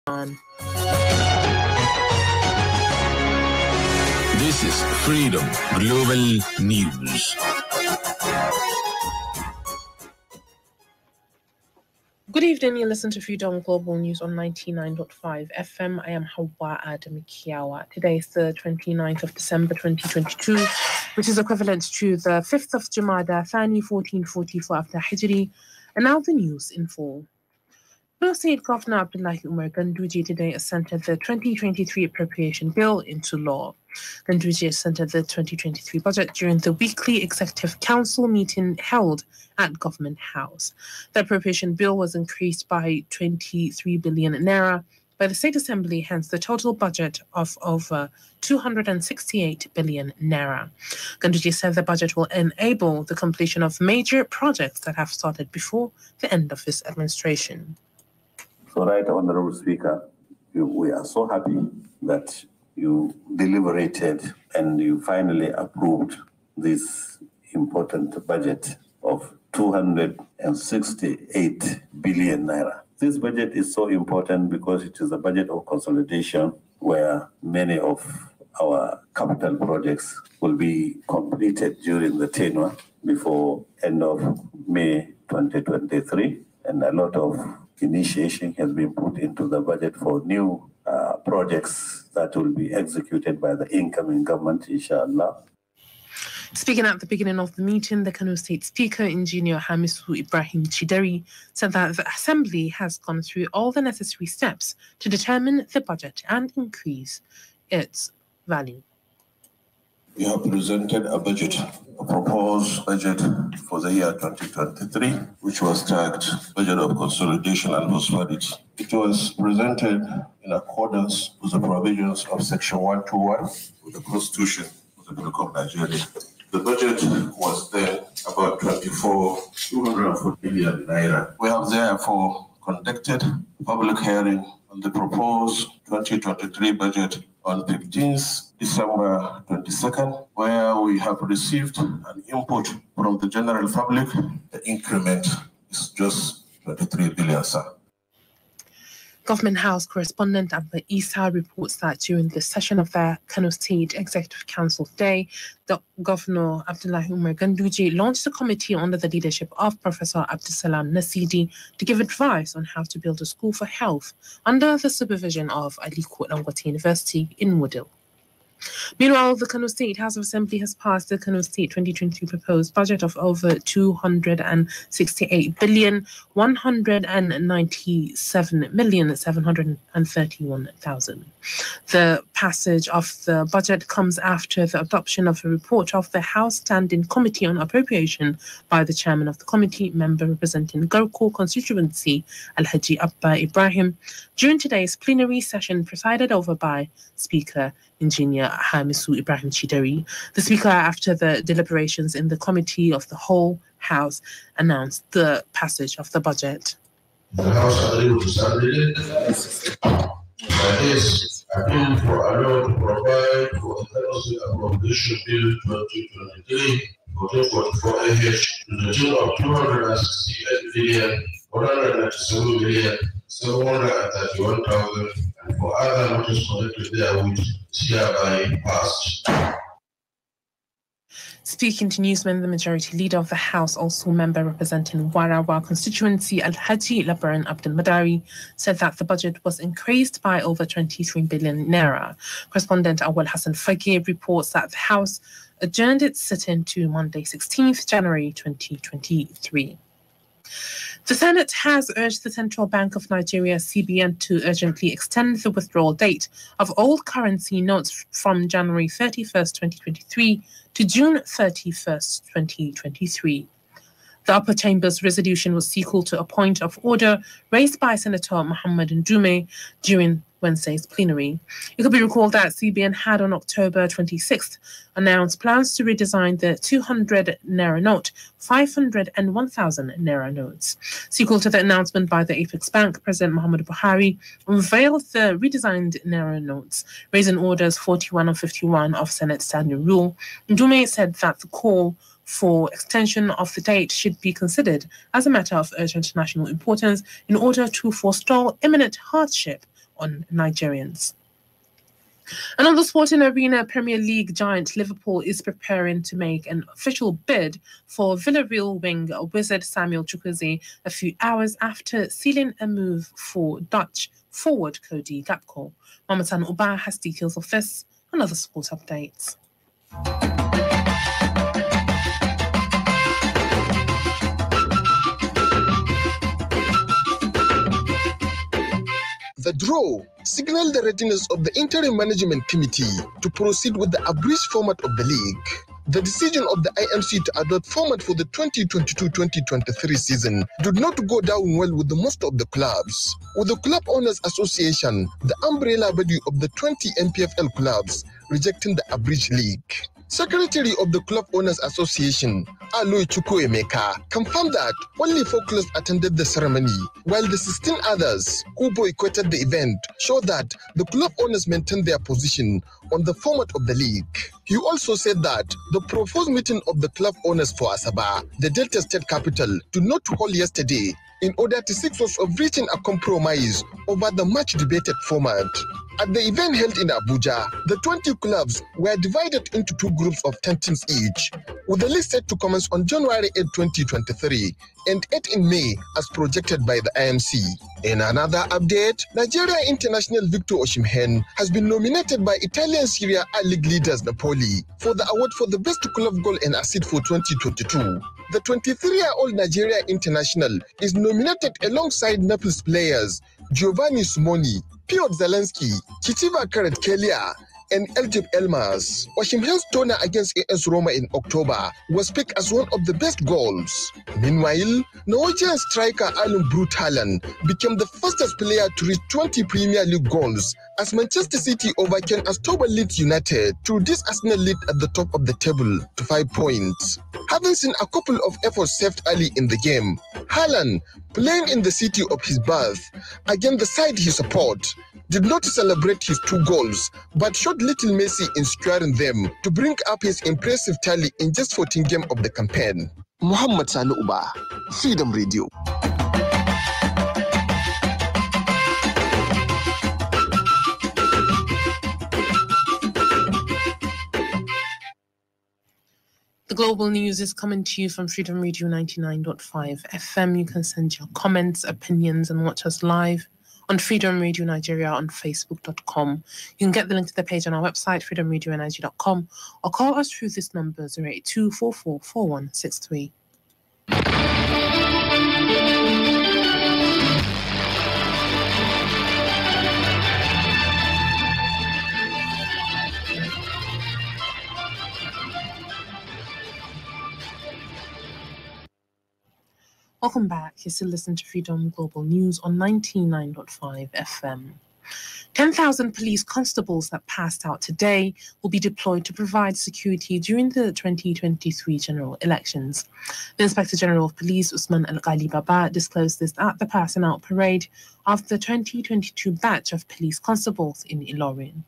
This is Freedom Global News. Good evening, you listen to Freedom Global News on 99.5 FM. I am Hawa Adam Kiawa. Today is the 29th of December 2022, which is equivalent to the 5th of Jumada Thani 1444 after Hijri. And now the news in full. Kano State Governor Abdullahi Umar Ganduje today assented the 2023 appropriation bill into law. Ganduje assented the 2023 budget during the weekly Executive Council meeting held at Government House. The appropriation bill was increased by 23 billion naira by the State Assembly, hence the total budget of over 268 billion naira. Ganduje said the budget will enable the completion of major projects that have started before the end of his administration. So, Right Honorable Speaker, we are so happy that you deliberated and you finally approved this important budget of 268 billion naira. This budget is so important because it is a budget of consolidation where many of our capital projects will be completed during the tenure before end of May 2023, and a lot of initiation has been put into the budget for new projects that will be executed by the incoming government, inshallah. Speaking at the beginning of the meeting, the Kano State Speaker, Engineer Hamisu Ibrahim Chideri, said that the Assembly has gone through all the necessary steps to determine the budget and increase its value. We have presented a proposed budget for the year 2023, which was tagged Budget of Consolidation and Prosperity. It was presented in accordance with the provisions of Section 121 of the Constitution of the Republic of Nigeria. The budget was then about 240 billion naira. We have therefore conducted a public hearing on the proposed 2023 budget on 15th December 22nd, where we have received an input from the general public. The increment is just 23 billion, sir. Government House correspondent Abba Isa reports that during the session of the Kano State Executive Council today, the Governor Abdullahi Umar Ganduje launched a committee under the leadership of Professor Abdusalam Nasidi to give advice on how to build a school for health under the supervision of Aliko Dangote University in Woodhill. Meanwhile, the Kano State House of Assembly has passed the Kano State 2022 proposed budget of over 268,197,731,000. The passage of the budget comes after the adoption of a report of the House Standing Committee on Appropriation by the chairman of the committee, member representing Garko constituency, Alhaji Abba Ibrahim, during today's plenary session presided over by Speaker Engineer Hamisu Ibrahim Chideri. The Speaker, after the deliberations in the Committee of the Whole House, announced the passage of the budget. The House agreed to submit that is approved for allowed to provide for the Kano State Appropriation Bill 2023 1444 AH to the tune of 268,197,731,000, and for other matters connected therewith is hereby passed. Speaking to newsmen, the majority leader of the House, also member representing Warawa constituency, Alhaji Labaran Abdul Madari, said that the budget was increased by over 23 billion naira. Correspondent Awal Hassan Fagir reports that the House adjourned its sitting to Monday, 16th January 2023. The Senate has urged the Central Bank of Nigeria, CBN, to urgently extend the withdrawal date of old currency notes from January 31st, 2023 to June 31st, 2023. The upper chamber's resolution was sequel to a point of order raised by Senator Muhammad Ndume during Wednesday's plenary. It could be recalled that CBN had on October 26th announced plans to redesign the 200 naira note, 500 and 1,000 naira notes. Sequel to the announcement by the Apex Bank, President Muhammadu Buhari unveiled the redesigned naira notes, raising orders 41 and 51 of Senate Standing Rule. Ndume said that the call for extension of the date should be considered as a matter of urgent national importance in order to forestall imminent hardship on Nigerians. And on the sporting arena, Premier League giant Liverpool is preparing to make an official bid for Villarreal winger wizard Samuel Chukwueze a few hours after sealing a move for Dutch forward Cody Gakpo. Mamatan Uba has details of this and other sport updates. The draw signaled the readiness of the interim management committee to proceed with the abridged format of the league. The decision of the IMC to adopt format for the 2022-2023 season did not go down well with the most of the clubs. With the Club Owners Association, the umbrella body of the 20 NPFL clubs, rejecting the abridged league. Secretary of the Club Owners Association, Aloy Chukwuemeka, confirmed that only 4 clubs attended the ceremony, while the 16 others who boycotted the event showed that the club owners maintained their position on the format of the league. He also said that the proposed meeting of the club owners for Asaba, the Delta State capital, did not hold yesterday in order to seek source of reaching a compromise over the much debated format. At the event held in Abuja, the 20 clubs were divided into 2 groups of 10 teams each, with the list set to commence on January 8, 2023 and 8 in May as projected by the IMC. In another update, Nigeria international Victor Osimhen has been nominated by Italian Serie A league leaders Napoli for the award for the best club goal and assist for 2022. The 23-year-old Nigeria international is nominated alongside Naples players Giovanni Simoni, Piotr Zelensky, Chichiva Kvaratskhelia, and Eljib Elmas. Osimhen's turner against AS Roma in October was picked as one of the best goals. Meanwhile, Norwegian striker Erling Braut Haaland became the fastest player to reach 20 Premier League goals as Manchester City overcame Aston Leeds United to this Arsenal lead at the top of the table to 5 points. Having seen a couple of efforts saved early in the game, Haaland, playing in the city of his birth, against the side he supports, did not celebrate his 2 goals, but showed little mercy in scoring them to bring up his impressive tally in just 14 games of the campaign. Muhammad Sani Uba, Freedom Radio. The global news is coming to you from Freedom Radio 99.5 FM. You can send your comments, opinions, and watch us live on Freedom Radio Nigeria on Facebook.com. You can get the link to the page on our website, freedomradioenergy.com, or call us through this number, 082 44 4163. Welcome back. You're still listening to Freedom Global News on 99.5 FM. 10,000 police constables that passed out today will be deployed to provide security during the 2023 general elections. The Inspector General of Police, Usman Al-Ghali Baba, disclosed this at the passing out parade of the 2022 batch of police constables in Ilorin.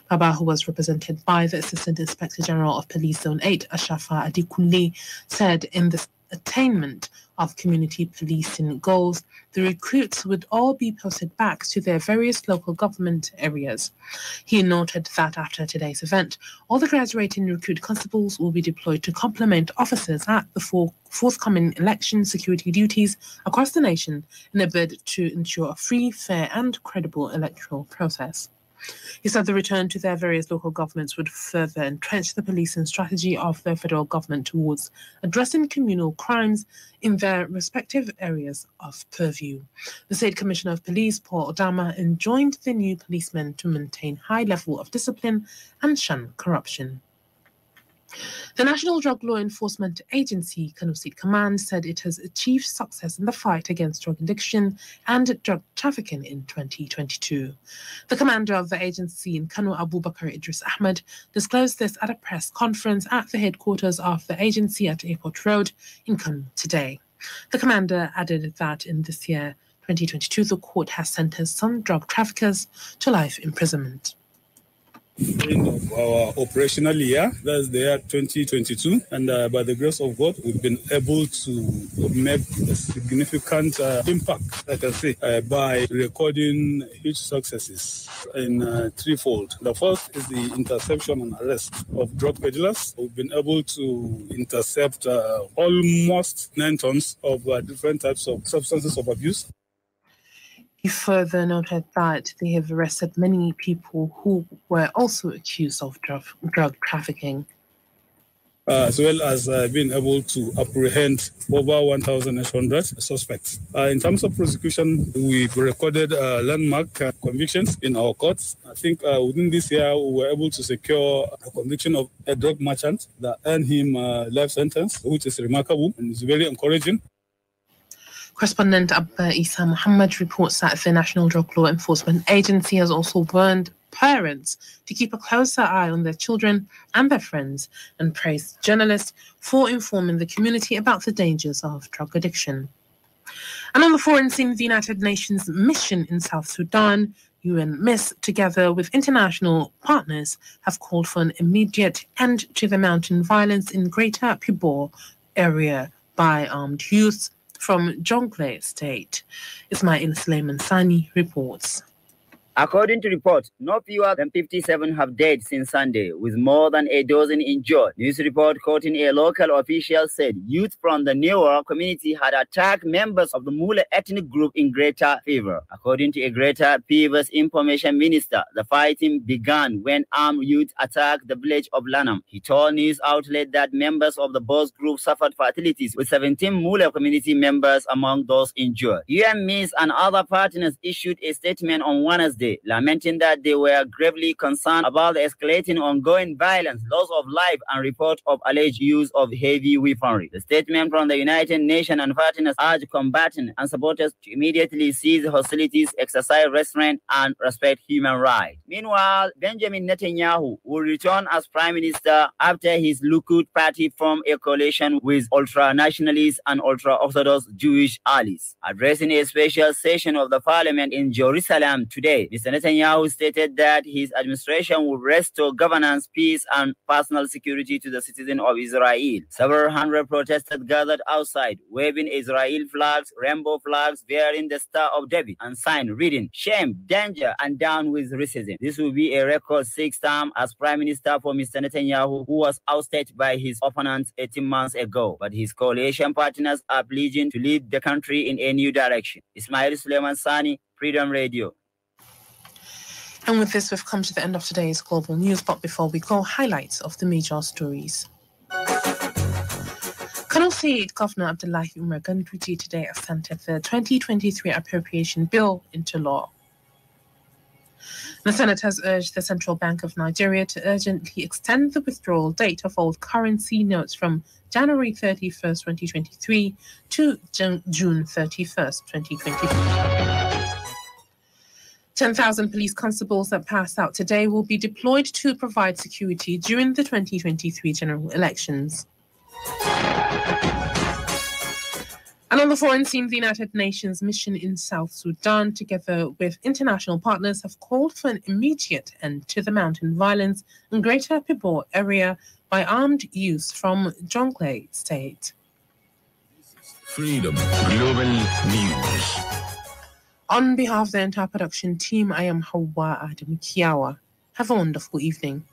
Baba, who was represented by the Assistant Inspector General of Police Zone 8, Ashafa Adikunle, said in the attainment of community policing goals, the recruits would all be posted back to their various local government areas. He noted that after today's event, all the graduating recruit constables will be deployed to complement officers at the forthcoming election security duties across the nation in a bid to ensure a free, fair and credible electoral process. He said the return to their various local governments would further entrench the policing strategy of the federal government towards addressing communal crimes in their respective areas of purview. The State Commissioner of Police, Paul Odama, enjoined the new policemen to maintain high level of discipline and shun corruption. The National Drug Law Enforcement Agency, Kano State Command, said it has achieved success in the fight against drug addiction and drug trafficking in 2022. The commander of the agency in Kano, Abubakar Idris Ahmed, disclosed this at a press conference at the headquarters of the agency at Airport Road in Kano today. The commander added that in this year, 2022, the court has sentenced some drug traffickers to life imprisonment. Of our operational year, that's the year 2022, and by the grace of God, we've been able to make a significant impact, like I say, by recording huge successes in threefold. The first is the interception and arrest of drug peddlers. We've been able to intercept almost 9 tons of different types of substances of abuse. He further noted that they have arrested many people who were also accused of drug trafficking. As well as being able to apprehend over 1,800 suspects. In terms of prosecution, we've recorded landmark convictions in our courts. I think within this year, we were able to secure a conviction of a drug merchant that earned him a life sentence, which is remarkable and is very encouraging. Correspondent Abba Isa Muhammad reports that the National Drug Law Enforcement Agency has also warned parents to keep a closer eye on their children and their friends, and praised journalists for informing the community about the dangers of drug addiction. And on the foreign scene, the United Nations mission in South Sudan, UNMISS, together with international partners, have called for an immediate end to the mountain violence in Greater Pibor area by armed youths from Jonglei State. Ismail Suleiman Sani reports. According to reports, no fewer than 57 have died since Sunday, with more than a dozen injured. News report quoting a local official said youth from the Newer community had attacked members of the Mule ethnic group in Greater Pibor. According to a Greater Pibor's information minister, the fighting began when armed youth attacked the village of Lanam. He told news outlet that members of the boss group suffered fatalities, with 17 Mule community members among those injured. UNMISS and other partners issued a statement on Wednesday, lamenting that they were gravely concerned about the escalating ongoing violence, loss of life, and report of alleged use of heavy weaponry. The statement from the United Nations and partners urged combatants and supporters to immediately cease hostilities, exercise restraint, and respect human rights. Meanwhile, Benjamin Netanyahu will return as Prime Minister after his Likud party formed a coalition with ultra-nationalists and ultra-Orthodox Jewish allies. Addressing a special session of the parliament in Jerusalem today, Mr. Netanyahu stated that his administration will restore governance, peace, and personal security to the citizens of Israel. Several hundred protesters gathered outside, waving Israel flags, rainbow flags, bearing the Star of David, and signs reading, "Shame, danger, and down with racism." This will be a record 6th term as Prime Minister for Mr. Netanyahu, who was ousted by his opponents 18 months ago. But his coalition partners are pledging to lead the country in a new direction. Ismail Suleiman Sani, Freedom Radio. And with this, we've come to the end of today's Global News. But before we go, highlights of the major stories. Kano State Governor Abdullahi Umar Ganduje today assented the 2023 appropriation bill into law. The Senate has urged the Central Bank of Nigeria to urgently extend the withdrawal date of old currency notes from January 31st, 2023 to June 31st, 2024. 10,000 police constables that passed out today will be deployed to provide security during the 2023 general elections. And on the foreign scene, the United Nations mission in South Sudan, together with international partners, have called for an immediate end to the mountain violence in Greater Pibor area by armed youths from Jonglei State. Freedom Global News. On behalf of the entire production team, I am Hawa Adam Kiawa. Have a wonderful evening.